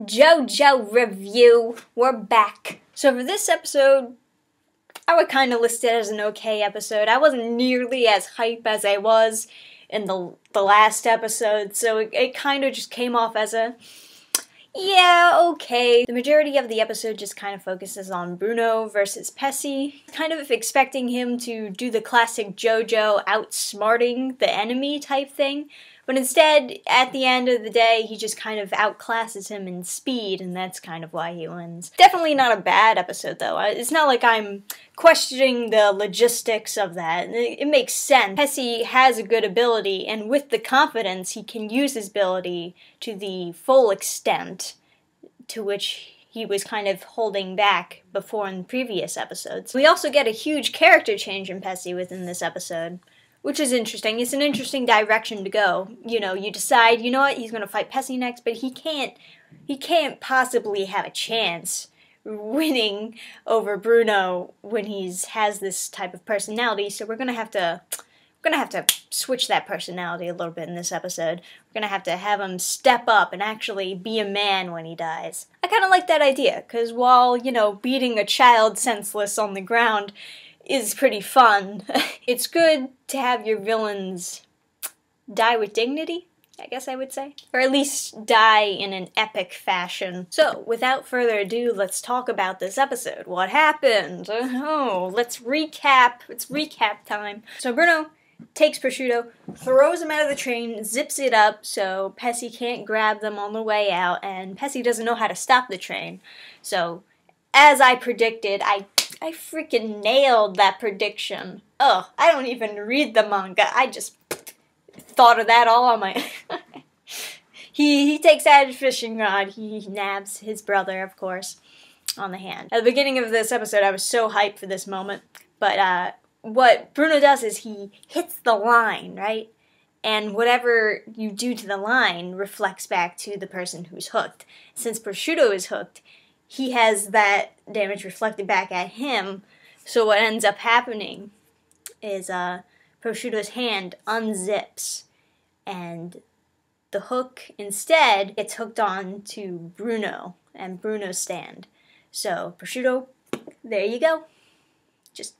Jojo review. We're back. So for this episode, I would kind of list it as an okay episode. I wasn't nearly as hype as I was in the last episode, so it kind of just came off as a, yeah, okay. The majority of the episode just kind of focuses on Bruno versus Peccis, kind of expecting him to do the classic Jojo outsmarting the enemy type thing. But instead, at the end of the day, he just kind of outclasses him in speed, and that's kind of why he wins. Definitely not a bad episode, though. It's not like I'm questioning the logistics of that. It makes sense. Peccis has a good ability, and with the confidence, he can use his ability to the full extent to which he was kind of holding back before in previous episodes. We also get a huge character change in Peccis within this episode, which is interesting. It's an interesting direction to go. You know, you decide, you know what, he's going to fight Peccis next, but he can't possibly have a chance winning over Bruno when has this type of personality, so we're going to have to switch that personality a little bit in this episode. We're going to have him step up and actually be a man when he dies. I kind of like that idea, because while, you know, beating a child senseless on the ground is pretty fun, it's good to have your villains die with dignity, I guess I would say. Or at least die in an epic fashion. So, without further ado, let's talk about this episode. What happened? Oh, let's recap. It's recap time. So Bruno takes Prosciutto, throws him out of the train, zips it up so Peccis can't grab them on the way out, and Peccis doesn't know how to stop the train. So, as I predicted, I freaking nailed that prediction. Ugh, I don't even read the manga. I just thought of that all on my... He takes out his fishing rod. He nabs his brother, of course, on the hand. At the beginning of this episode, I was so hyped for this moment. But what Bruno does is he hits the line, right? And whatever you do to the line reflects back to the person who's hooked. Since Prosciutto is hooked, he has that damage reflected back at him, so what ends up happening is Prosciutto's hand unzips, and the hook instead gets hooked on to Bruno and Bruno's stand. So Prosciutto, there you go, just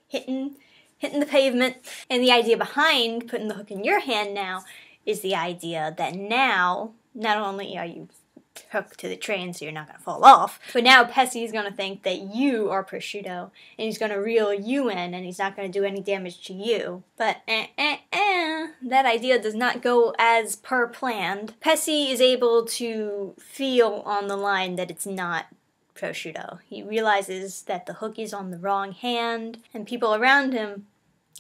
hitting the pavement. And the idea behind putting the hook in your hand now is the idea that now, not only are you hooked to the train so you're not going to fall off, but now Peccis is going to think that you are Prosciutto, and he's going to reel you in, and he's not going to do any damage to you. But that idea does not go as per planned. Peccis is able to feel on the line that it's not Prosciutto. He realizes that the hook is on the wrong hand, and people around him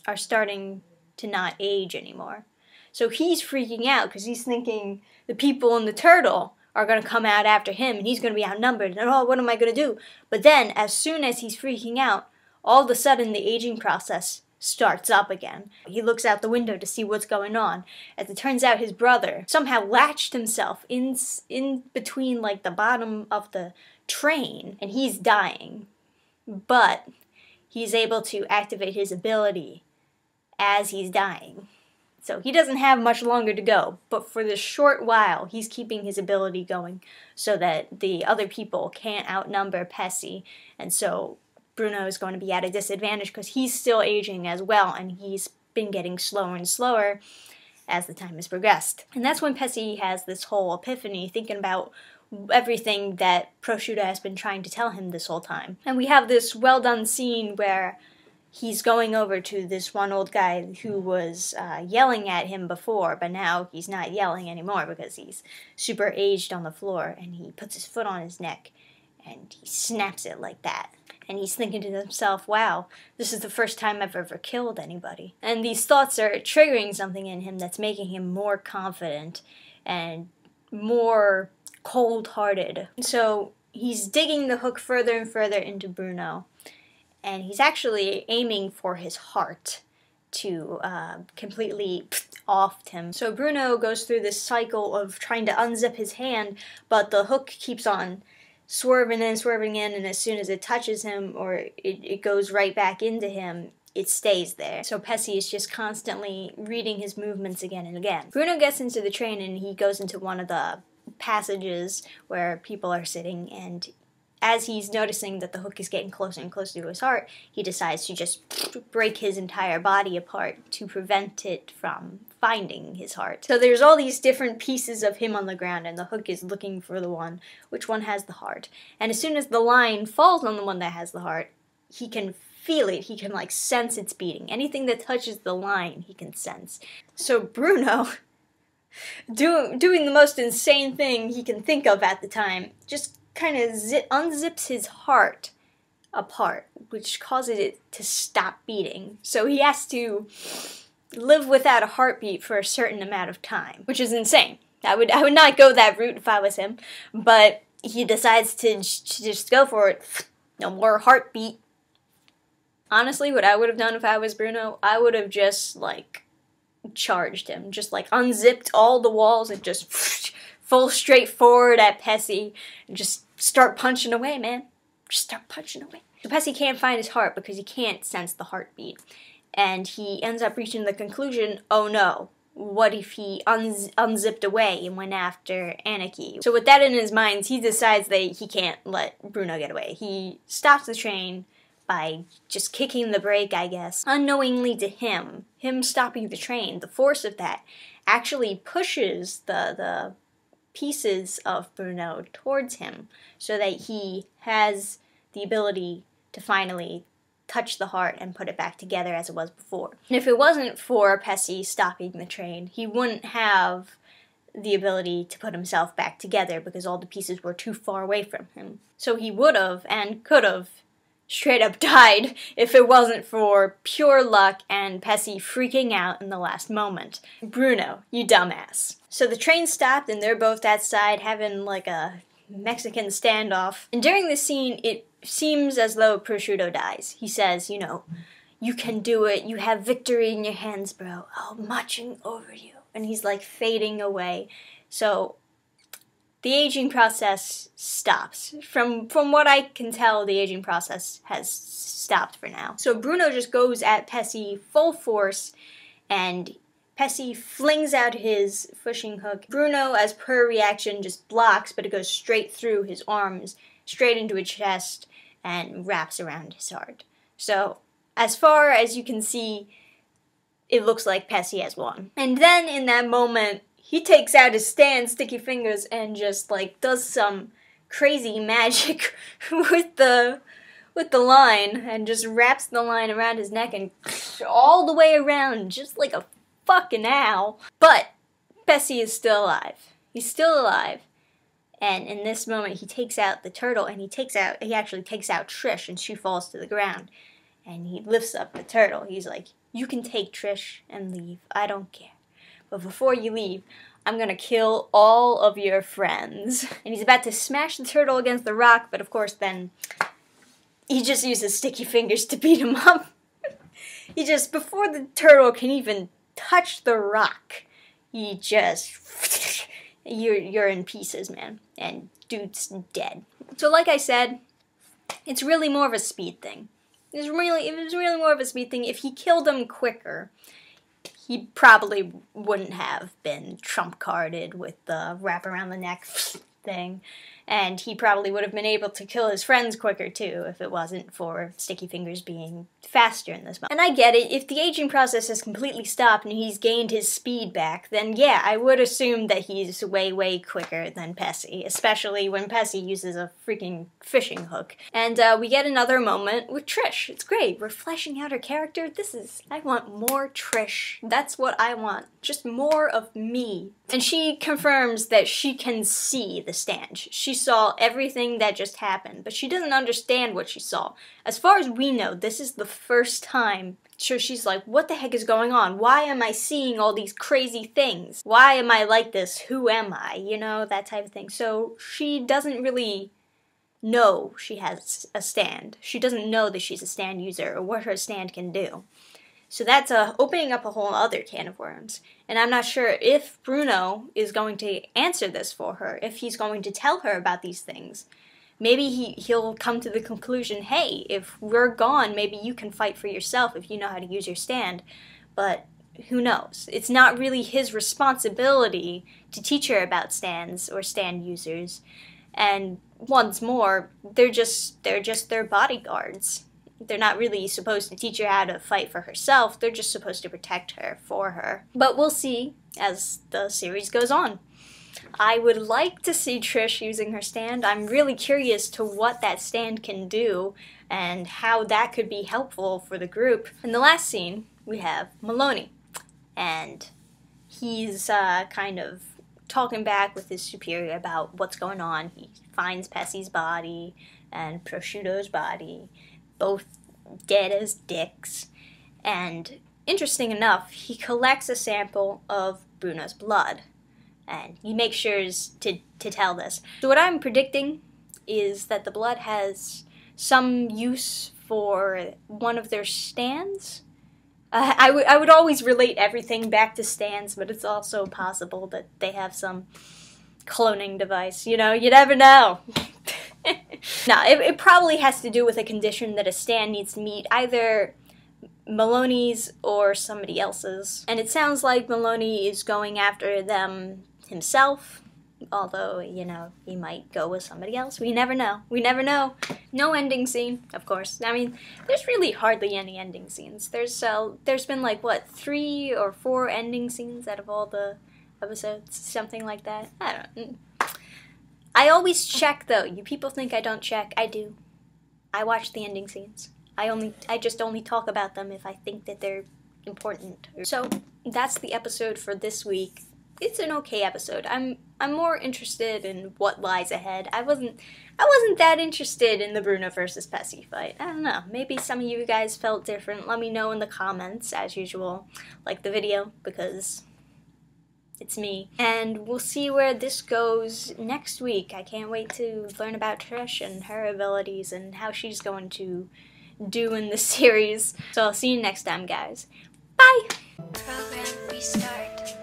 are starting to not age anymore. So he's freaking out because he's thinking the people in the turtle are going to come out after him, and he's going to be outnumbered, and oh, what am I going to do? But then, as soon as he's freaking out, all of a sudden the aging process starts up again. He looks out the window to see what's going on, as it turns out his brother somehow latched himself in between, like, the bottom of the train, and he's dying. But he's able to activate his ability as he's dying. So he doesn't have much longer to go, but for this short while, he's keeping his ability going so that the other people can't outnumber Peccis, and so Bruno is going to be at a disadvantage because he's still aging as well, and he's been getting slower and slower as the time has progressed. And that's when Peccis has this whole epiphany, thinking about everything that Prosciutto has been trying to tell him this whole time. And we have this well-done scene where he's going over to this one old guy who was yelling at him before, but now he's not yelling anymore because he's super aged on the floor, and he puts his foot on his neck, and he snaps it like that. And he's thinking to himself, wow, this is the first time I've ever killed anybody. And these thoughts are triggering something in him that's making him more confident and more cold-hearted. So he's digging the hook further and further into Bruno, and he's actually aiming for his heart to completely off him. So Bruno goes through this cycle of trying to unzip his hand, but the hook keeps on swerving in, and as soon as it touches him, or it goes right back into him, it stays there. So Peccis is just constantly reading his movements again and again. Bruno gets into the train, and he goes into one of the passages where people are sitting, and as he's noticing that the hook is getting closer and closer to his heart, he decides to just break his entire body apart to prevent it from finding his heart. So there's all these different pieces of him on the ground, and the hook is looking for the one, which one has the heart. And as soon as the line falls on the one that has the heart, he can feel it. He can, like, sense its beating. Anything that touches the line, he can sense. So Bruno, doing the most insane thing he can think of at the time, just kind of unzips his heart apart, which causes it to stop beating. So he has to live without a heartbeat for a certain amount of time, which is insane. I would not go that route if I was him, but he decides to just go for it. No more heartbeat. Honestly, what I would have done if I was Bruno, I would have just, like, charged him. Just, like, unzipped all the walls and just full straight forward at Peccis. And just start punching away, man. Just start punching away. So Peccis can't find his heart because he can't sense the heartbeat. And he ends up reaching the conclusion, oh no, what if he unzipped away and went after Anarchy? So with that in his mind, he decides that he can't let Bruno get away. He stops the train by just kicking the brake, I guess. Unknowingly to him stopping the train, the force of that actually pushes the pieces of Bruno towards him so that he has the ability to finally touch the heart and put it back together as it was before. And if it wasn't for Peccis stopping the train, he wouldn't have the ability to put himself back together because all the pieces were too far away from him. So he would have and could have straight up died if it wasn't for pure luck and Peccis freaking out in the last moment. Bruno, you dumbass. So the train stopped and they're both outside having like a Mexican standoff. And during this scene, it seems as though Prosciutto dies. He says, you know, you can do it. You have victory in your hands, bro. I'm marching over you. And he's like fading away. So the aging process stops. From what I can tell, the aging process has stopped for now. So Bruno just goes at Peccis full force, and Peccis flings out his fishing hook. Bruno, as per reaction, just blocks, but it goes straight through his arms, straight into his chest, and wraps around his heart. So, as far as you can see, it looks like Peccis has won. And then, in that moment, he takes out his stand, sticky fingers, and just, like, does some crazy magic with the line, and just wraps the line around his neck and all the way around, just like a fucking owl. But Peccis is still alive. He's still alive. And in this moment, he takes out the turtle, and he actually takes out Trish, and she falls to the ground. And he lifts up the turtle. He's like, you can take Trish and leave. I don't care. But before you leave, I'm gonna kill all of your friends. And he's about to smash the turtle against the rock, but of course then he just uses sticky fingers to beat him up. He just, before the turtle can even touch the rock, he just, you're in pieces, man. And dude's dead. So like I said, it's really more of a speed thing. It was really more of a speed thing. If he killed him quicker, he probably wouldn't have been trump-carded with the wrap around the neck thing. And he probably would have been able to kill his friends quicker, too, if it wasn't for Sticky Fingers being faster in this moment. And I get it, if the aging process has completely stopped and he's gained his speed back, then yeah, I would assume that he's way, way quicker than Peccis, especially when Peccis uses a freaking fishing hook. And we get another moment with Trish. It's great. We're fleshing out her character. I want more Trish. That's what I want. Just more of me. And she confirms that she can see the stand. She saw everything that just happened, but she doesn't understand what she saw. As far as we know, this is the first time. So she's like, what the heck is going on? Why am I seeing all these crazy things? Why am I like this? Who am I? You know, that type of thing. So she doesn't really know she has a stand. She doesn't know that she's a stand user or what her stand can do. So that's opening up a whole other can of worms. And I'm not sure if Bruno is going to answer this for her, if he's going to tell her about these things. Maybe he'll come to the conclusion, hey, if we're gone, maybe you can fight for yourself if you know how to use your stand. But who knows? It's not really his responsibility to teach her about stands or stand users. And once more, they're just their bodyguards. They're not really supposed to teach her how to fight for herself. They're just supposed to protect her for her. But we'll see as the series goes on. I would like to see Trish using her stand. I'm really curious to what that stand can do and how that could be helpful for the group. In the last scene, we have Maloney, and he's kind of talking back with his superior about what's going on. He finds Pessi's body and Prosciutto's body, both dead as dicks, and interesting enough, he collects a sample of Bruno's blood, and he makes sure to tell this. So what I'm predicting is that the blood has some use for one of their stands. I would always relate everything back to stands, but it's also possible that they have some cloning device. You know, you never know. No, it probably has to do with a condition that a stand needs to meet, either Maloney's or somebody else's. And it sounds like Maloney is going after them himself, although, you know, he might go with somebody else. We never know. We never know. No ending scene, of course. I mean, there's really hardly any ending scenes. There's been like, what, 3 or 4 ending scenes out of all the episodes? Something like that. I don't know. I always check, though. You people think I don't check. I do. I watch the ending scenes. I just only talk about them if I think that they're important. So, that's the episode for this week. It's an okay episode. I'm more interested in what lies ahead. I wasn't that interested in the Bruno versus Pesi fight. I don't know. Maybe some of you guys felt different. Let me know in the comments, as usual. Like the video, because it's me. And we'll see where this goes next week. I can't wait to learn about Trish and her abilities and how she's going to do in this series. So I'll see you next time, guys. Bye! Program restart.